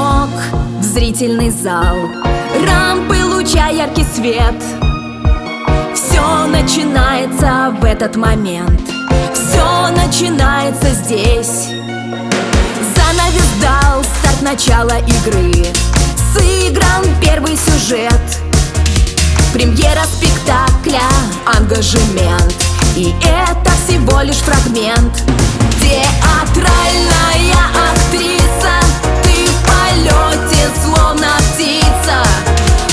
звонок в зрительный зал, рампы, луча, яркий свет. Все начинается в этот момент, все начинается здесь. Занавес дал старт, начала игры, сыгран первый сюжет. Премьера спектакля, ангажемент, и это всего лишь фрагмент. Театральная актриса, ты в полете, словно птица.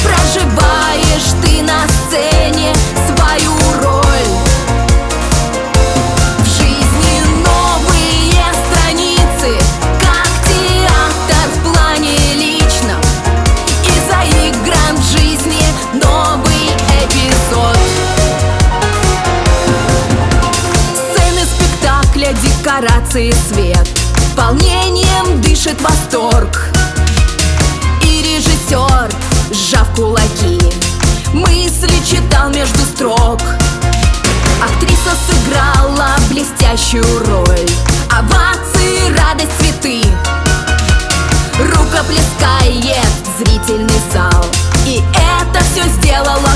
Проживаешь ты на сцене свою роль. В жизни новые страницы, как театр в плане личном, и заигран в жизни новый эпизод. Сцены спектакля, декорации, свет, волнением дышит восторг. И режиссер, сжав кулаки, мысли читал между строк. Актриса сыграла блестящую роль, овации, радость, цветы. Рукоплескает зрительный зал, и это все сделала